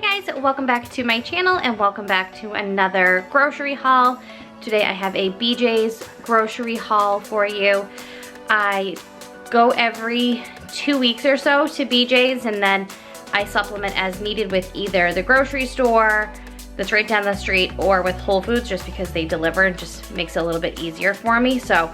Hey guys, welcome back to my channel and welcome back to another grocery haul. Today I have a BJ's grocery haul for you. I go every 2 weeks or so to BJ's and then I supplement as needed with either the grocery store that's right down the street or with Whole Foods just because they deliver and just makes it a little bit easier for me. So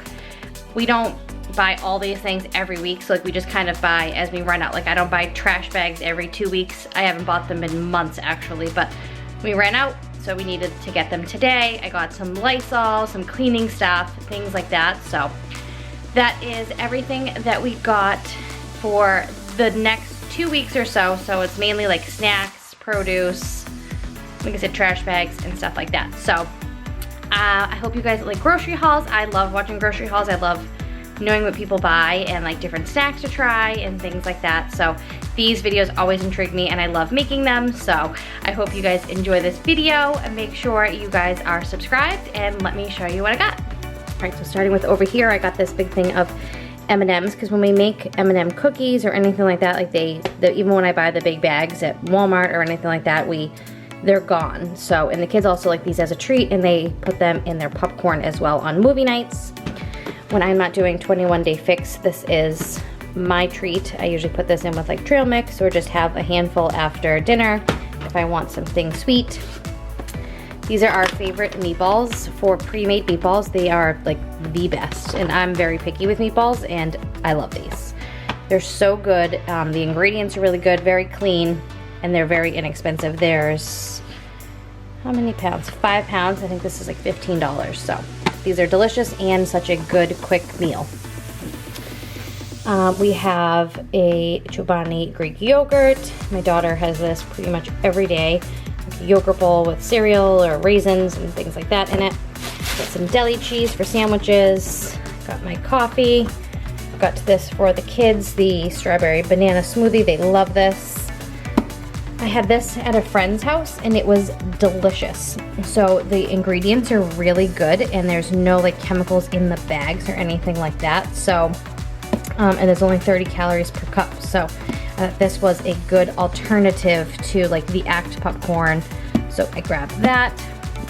we don't buy all these things every week, so like we just kind of buy as we run out. Like I don't buy trash bags every 2 weeks. I haven't bought them in months actually, but we ran out, so we needed to get them today. I got some Lysol, some cleaning stuff, things like that. So that is everything that we got for the next 2 weeks or so. So it's mainly like snacks, produce, like I said, trash bags and stuff like that. So I hope you guys like grocery hauls. I love watching grocery hauls. I love knowing what people buy and like different snacks to try and things like that. So these videos always intrigue me and I love making them. So I hope you guys enjoy this video and make sure you guys are subscribed and let me show you what I got. All right, so starting with over here, I got this big thing of M&Ms because when we make M&M cookies or anything like that, like even when I buy the big bags at Walmart or anything like that, they're gone. So, and the kids also like these as a treat and they put them in their popcorn as well on movie nights. When I'm not doing 21 Day Fix, this is my treat. I usually put this in with like trail mix or just have a handful after dinner if I want something sweet. These are our favorite meatballs for pre-made meatballs. They are like the best and I'm very picky with meatballs and I love these. They're so good. The ingredients are really good, very clean, and they're very inexpensive. There's, how many pounds? 5 pounds. I think this is like $15, so. These are delicious and such a good, quick meal. We have a Chobani Greek yogurt. My daughter has this pretty much every day. Like a yogurt bowl with cereal or raisins and things like that in it. Got some deli cheese for sandwiches. Got my coffee. Got this for the kids, the strawberry banana smoothie. They love this. I had this at a friend's house and it was delicious. So the ingredients are really good and there's no like chemicals in the bags or anything like that. So, and there's only 30 calories per cup. So this was a good alternative to like the Act popcorn. So I grabbed that.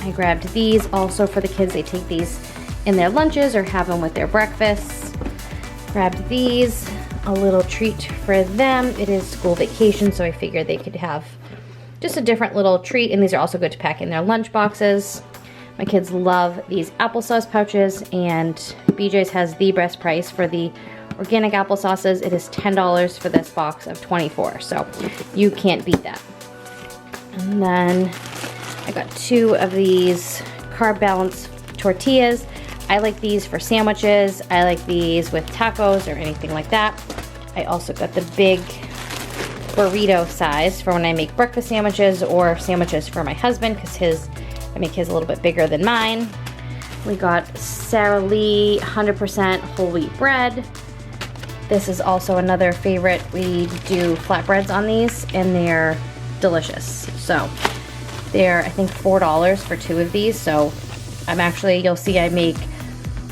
I grabbed these also for the kids. They take these in their lunches or have them with their breakfasts. Grabbed these. A little treat for them. It is school vacation, so I figured they could have just a different little treat, and these are also good to pack in their lunch boxes. My kids love these applesauce pouches, and BJ's has the best price for the organic applesauces. It is $10 for this box of 24, so you can't beat that. And then I got 2 of these carb balance tortillas. I like these for sandwiches. I like these with tacos or anything like that. I also got the big burrito size for when I make breakfast sandwiches or sandwiches for my husband because I make his a little bit bigger than mine. We got Sara Lee 100% whole wheat bread. This is also another favorite. We do flatbreads on these and they're delicious. So they're I think $4 for 2 of these. So you'll see I make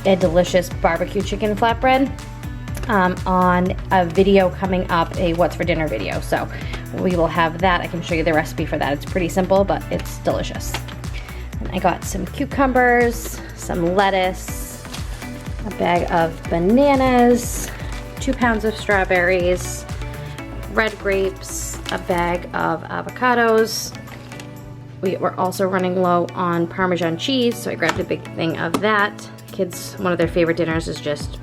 a delicious barbecue chicken flatbread on a video coming up, a what's for dinner video. So we will have that. I can show you the recipe for that. It's pretty simple, but it's delicious. And I got some cucumbers, some lettuce, a bag of bananas, 2 pounds of strawberries, red grapes, a bag of avocados. We were also running low on Parmesan cheese, so I grabbed a big thing of that. Kids, one of their favorite dinners is just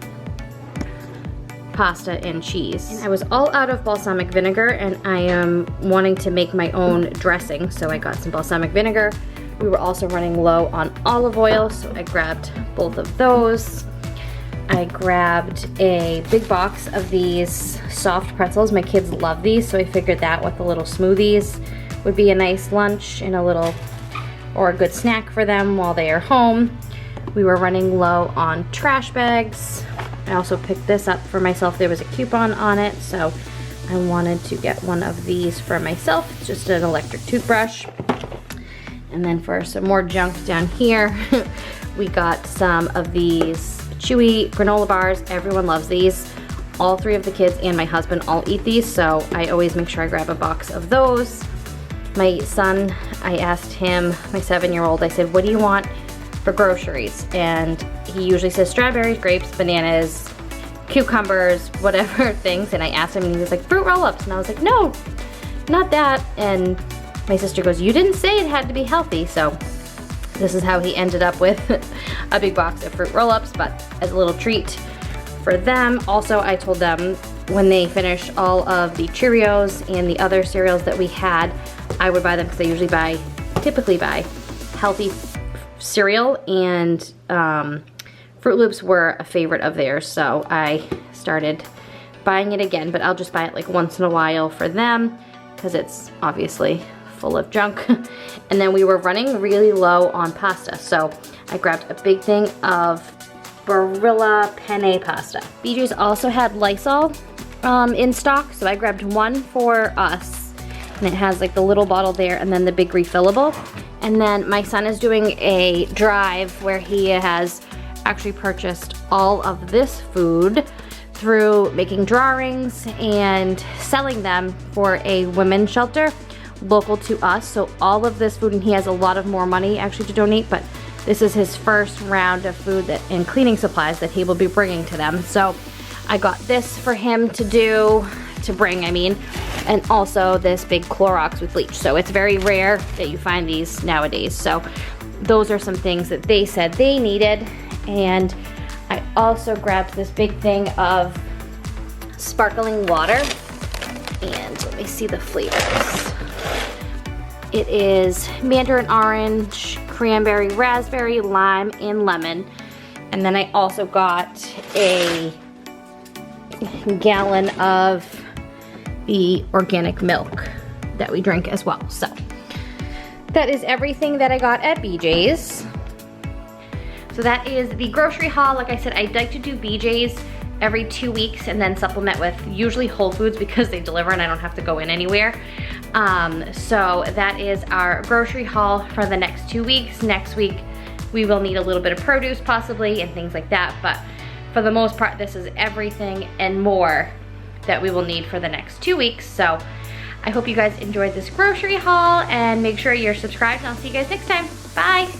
pasta and cheese. And I was all out of balsamic vinegar and I am wanting to make my own dressing, so I got some balsamic vinegar. We were also running low on olive oil, so I grabbed both of those. I grabbed a big box of these soft pretzels. My kids love these, so I figured that with the little smoothies would be a nice lunch and or a good snack for them while they are home. We were running low on trash bags. I also picked this up for myself. There was a coupon on it, so I wanted to get one of these for myself. It's just an electric toothbrush. And then for some more junk down here, we got some of these chewy granola bars. Everyone loves these. All 3 of the kids and my husband all eat these, so I always make sure I grab a box of those. My son, I asked him, my 7-year-old, I said, what do you want for groceries? And he usually says strawberries, grapes, bananas, cucumbers, whatever things. And I asked him and he was like, fruit roll-ups. And I was like, no, not that. And my sister goes, you didn't say it had to be healthy. So this is how he ended up with a big box of fruit roll-ups, but as a little treat for them. Also, I told them when they finish all of the Cheerios and the other cereals that we had, I would buy them because I typically buy healthy cereal, and Fruit Loops were a favorite of theirs, so I started buying it again, but I'll just buy it like once in a while for them because it's obviously full of junk. And then we were running really low on pasta, so I grabbed a big thing of Barilla penne pasta. BJ's also had Lysol in stock, so I grabbed one for us, and it has like the little bottle there and then the big refillable. And then my son is doing a drive where he has actually purchased all of this food through making drawings and selling them for a women's shelter local to us. So all of this food, and he has a lot of more money actually to donate, but this is his first round of food and cleaning supplies that he will be bringing to them. So I got this for him to bring, and also this big Clorox with bleach. So it's very rare that you find these nowadays. So those are some things that they said they needed. And I also grabbed this big thing of sparkling water. And let me see the flavors. It is mandarin orange, cranberry, raspberry, lime, and lemon. And then I also got a gallon of the organic milk that we drink as well. So that is everything that I got at BJ's. So that is the grocery haul. Like I said, I'd like to do BJ's every 2 weeks and then supplement with usually Whole Foods because they deliver and I don't have to go in anywhere. So that is our grocery haul for the next 2 weeks. Next week we will need a little bit of produce possibly and things like that, but for the most part this is everything and more that we will need for the next 2 weeks. So I hope you guys enjoyed this grocery haul, and make sure you're subscribed, and I'll see you guys next time. Bye.